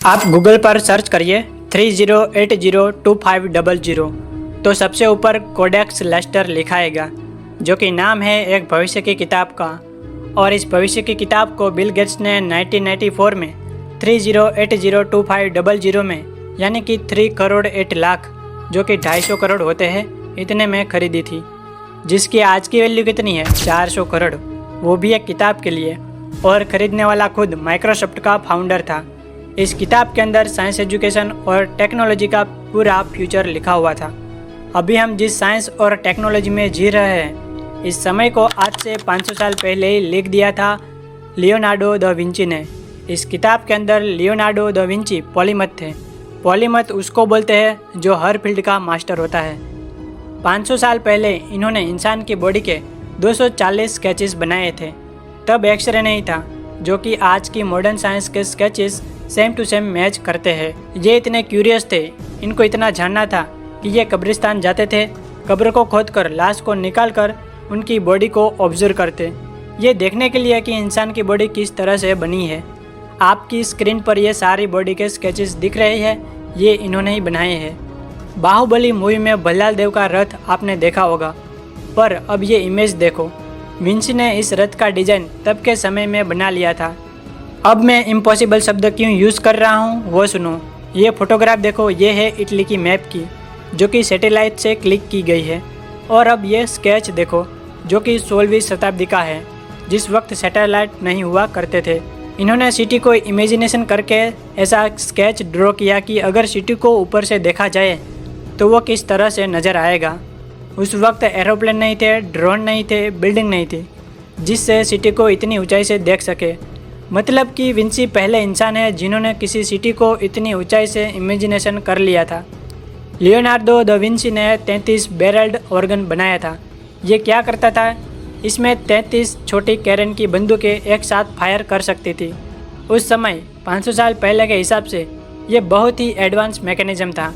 आप गूगल पर सर्च करिए 30802500 तो सबसे ऊपर कोडेक्स लेस्टर लिखा आएगा, जो कि नाम है एक भविष्य की किताब का। और इस भविष्य की किताब को बिल गेट्स ने 1994 में 30802500 में, यानी कि 3 करोड़ 8 लाख, जो कि 250 करोड़ होते हैं, इतने में खरीदी थी। जिसकी आज की वैल्यू कितनी है? 400 करोड़, वो भी एक किताब के लिए। और ख़रीदने वाला खुद माइक्रोसॉफ्ट का फाउंडर था। इस किताब के अंदर साइंस एजुकेशन और टेक्नोलॉजी का पूरा फ्यूचर लिखा हुआ था। अभी हम जिस साइंस और टेक्नोलॉजी में जी रहे हैं, इस समय को आज से 500 साल पहले ही लिख दिया था लियोनार्डो दा विंची ने। इस किताब के अंदर लियोनार्डो दा विंची पॉलीमथ थे। पॉलीमथ उसको बोलते हैं जो हर फील्ड का मास्टर होता है। 500 साल पहले इन्होंने इंसान की बॉडी के 240 स्केचेस बनाए थे। तब एक्सरे नहीं था, जो कि आज की मॉडर्न साइंस के sketches same to same match करते हैं। ये इतने क्यूरियस थे, इनको इतना जानना था कि ये कब्रिस्तान जाते थे, कब्र को खोदकर लाश को निकाल कर उनकी बॉडी को ऑब्जर्व करते, ये देखने के लिए कि इंसान की बॉडी किस तरह से बनी है। आपकी स्क्रीन पर ये सारी बॉडी के स्केचेस दिख रहे हैं, ये इन्होंने ही बनाए हैं। बाहुबली मूवी में बल्लाल देव का रथ आपने देखा होगा, पर अब ये इमेज देखो। विंची ने इस रथ का डिज़ाइन तब के समय में बना लिया था। अब मैं इम्पॉसिबल शब्द क्यों यूज़ कर रहा हूँ वो सुनो। ये फोटोग्राफ देखो, ये है इटली की मैप की, जो कि सैटेलाइट से क्लिक की गई है। और अब ये स्केच देखो, जो कि 16वीं शताब्दी का है, जिस वक्त सैटेलाइट नहीं हुआ करते थे। इन्होंने सिटी को इमेजिनेशन करके ऐसा स्केच ड्रॉ किया कि अगर सिटी को ऊपर से देखा जाए तो वो किस तरह से नज़र आएगा। उस वक्त एरोप्लेन नहीं थे, ड्रोन नहीं थे, बिल्डिंग नहीं थी, जिससे सिटी को इतनी ऊंचाई से देख सके। मतलब कि विंची पहले इंसान है जिन्होंने किसी सिटी को इतनी ऊंचाई से इमेजिनेशन कर लिया था। लियोनार्डो दा विंची ने 33 बैरल्ड ऑर्गन बनाया था। ये क्या करता था? इसमें 33 छोटी कैरन की बंदूकें एक साथ फायर कर सकती थी। उस समय 500 साल पहले के हिसाब से ये बहुत ही एडवांस मैकेनिज्म था।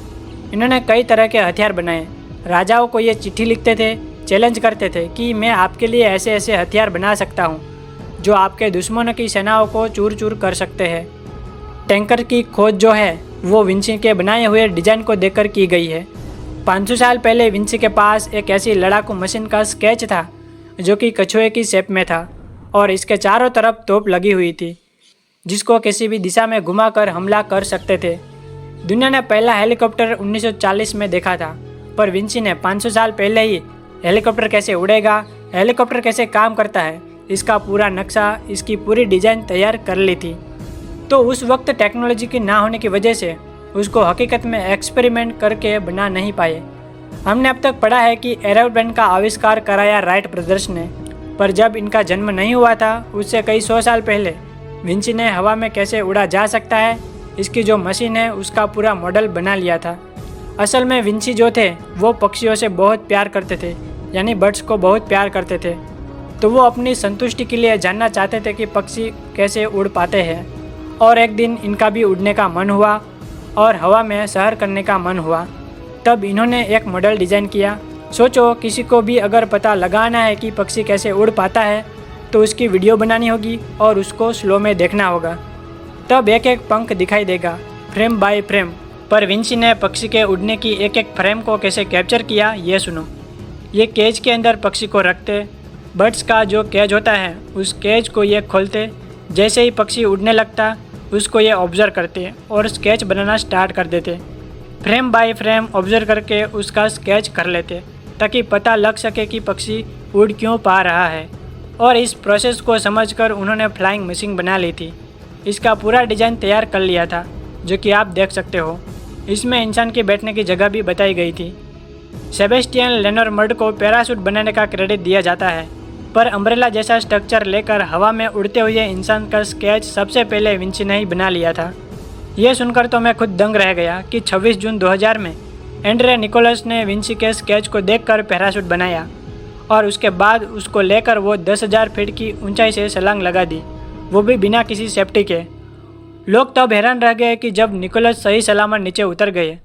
इन्होंने कई तरह के हथियार बनाए। राजाओं को ये चिट्ठी लिखते थे, चैलेंज करते थे कि मैं आपके लिए ऐसे ऐसे हथियार बना सकता हूँ जो आपके दुश्मनों की सेनाओं को चूर चूर कर सकते हैं। टैंकर की खोज जो है वो विंची के बनाए हुए डिज़ाइन को देखकर की गई है। 500 साल पहले विंची के पास एक ऐसी लड़ाकू मशीन का स्केच था जो कि कछुए की शेप में था और इसके चारों तरफ तोप लगी हुई थी, जिसको किसी भी दिशा में घुमाकर हमला कर सकते थे। दुनिया ने पहला हेलीकॉप्टर 1940 में देखा था, पर विंची ने 500 साल पहले ही हेलीकॉप्टर कैसे उड़ेगा, हेलीकॉप्टर कैसे काम करता है, इसका पूरा नक्शा, इसकी पूरी डिज़ाइन तैयार कर ली थी। तो उस वक्त टेक्नोलॉजी की ना होने की वजह से उसको हकीकत में एक्सपेरिमेंट करके बना नहीं पाए। हमने अब तक पढ़ा है कि एरोप्लेन का आविष्कार कराया राइट ब्रदर्स ने, पर जब इनका जन्म नहीं हुआ था उससे कई 100 साल पहले विंची ने हवा में कैसे उड़ा जा सकता है, इसकी जो मशीन है उसका पूरा मॉडल बना लिया था। असल में विंची जो थे वो पक्षियों से बहुत प्यार करते थे, यानी बर्ड्स को बहुत प्यार करते थे। तो वो अपनी संतुष्टि के लिए जानना चाहते थे कि पक्षी कैसे उड़ पाते हैं। और एक दिन इनका भी उड़ने का मन हुआ और हवा में सैर करने का मन हुआ। तब इन्होंने एक मॉडल डिज़ाइन किया। सोचो, किसी को भी अगर पता लगाना है कि पक्षी कैसे उड़ पाता है तो उसकी वीडियो बनानी होगी और उसको स्लो में देखना होगा। तब एक एक पंख दिखाई देगा, फ्रेम बाय फ्रेम। पर विंची ने पक्षी के उड़ने की एक एक फ्रेम को कैसे कैप्चर किया, ये सुनो। ये केज के अंदर पक्षी को रखते, बर्ड्स का जो केज होता है उस केज को ये खोलते, जैसे ही पक्षी उड़ने लगता उसको ये ऑब्जर्व करते और स्केच बनाना स्टार्ट कर देते। फ्रेम बाय फ्रेम ऑब्जर्व करके उसका स्केच कर लेते ताकि पता लग सके कि पक्षी उड़ क्यों पा रहा है। और इस प्रोसेस को समझकर उन्होंने फ्लाइंग मशीन बना ली थी। इसका पूरा डिज़ाइन तैयार कर लिया था, जो कि आप देख सकते हो। इसमें इंसान के बैठने की जगह भी बताई गई थी। सेबेस्टियन लेनोर्मड को पैराशूट बनाने का क्रेडिट दिया जाता है, पर अम्ब्रेला जैसा स्ट्रक्चर लेकर हवा में उड़ते हुए इंसान का स्केच सबसे पहले विंची ने ही बना लिया था। यह सुनकर तो मैं खुद दंग रह गया कि 26 जून 2000 में एंड्रे निकोलस ने विंची के स्केच को देखकर पैराशूट बनाया और उसके बाद उसको लेकर वो 10,000 फीट की ऊंचाई से छलांग लगा दी, वो भी बिना किसी सेफ्टी के। लोग तब हैरान रह गए कि जब निकोलस सही सलामत नीचे उतर गए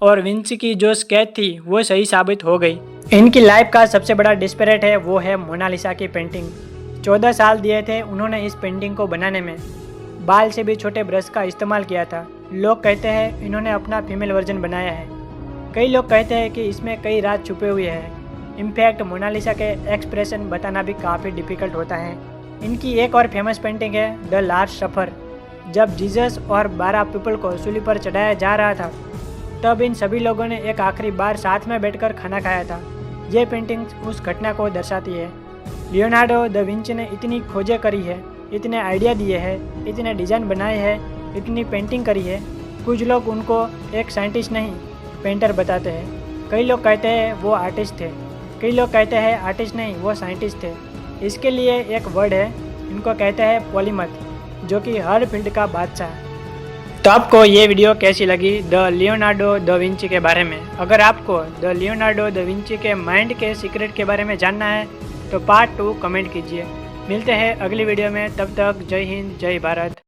और विंची की जो स्केच थी वो सही साबित हो गई। इनकी लाइफ का सबसे बड़ा डिस्पेरेट है वो है मोनालिसा की पेंटिंग। 14 साल दिए थे उन्होंने इस पेंटिंग को बनाने में। बाल से भी छोटे ब्रश का इस्तेमाल किया था। लोग कहते हैं इन्होंने अपना फीमेल वर्जन बनाया है। कई लोग कहते हैं कि इसमें कई राज छुपे हुए हैं। इनफैक्ट मोनालिसा के एक्सप्रेशन बताना भी काफ़ी डिफ़िकल्ट होता है। इनकी एक और फेमस पेंटिंग है द लास्ट सफ़र। जब जीसस और 12 पीपल को सूली पर चढ़ाया जा रहा था, तब इन सभी लोगों ने एक आखिरी बार साथ में बैठकर खाना खाया था। ये पेंटिंग उस घटना को दर्शाती है। लियोनार्डो द विंची ने इतनी खोजें करी है, इतने आइडिया दिए हैं, इतने डिज़ाइन बनाए हैं, इतनी पेंटिंग करी है। कुछ लोग उनको एक साइंटिस्ट नहीं, पेंटर बताते हैं। कई लोग कहते हैं वो आर्टिस्ट थे, कई लोग कहते हैं आर्टिस्ट नहीं, वो साइंटिस्ट थे। इसके लिए एक वर्ड है, इनको कहते हैं पॉलीमथ, जो कि हर फील्ड का बादशाह है। तो आपको ये वीडियो कैसी लगी द लियोनार्डो द विंची के बारे में? अगर आपको द लियोनार्डो द विंची के माइंड के सीक्रेट के बारे में जानना है तो पार्ट 2 कमेंट कीजिए। मिलते हैं अगली वीडियो में, तब तक जय हिंद, जय भारत।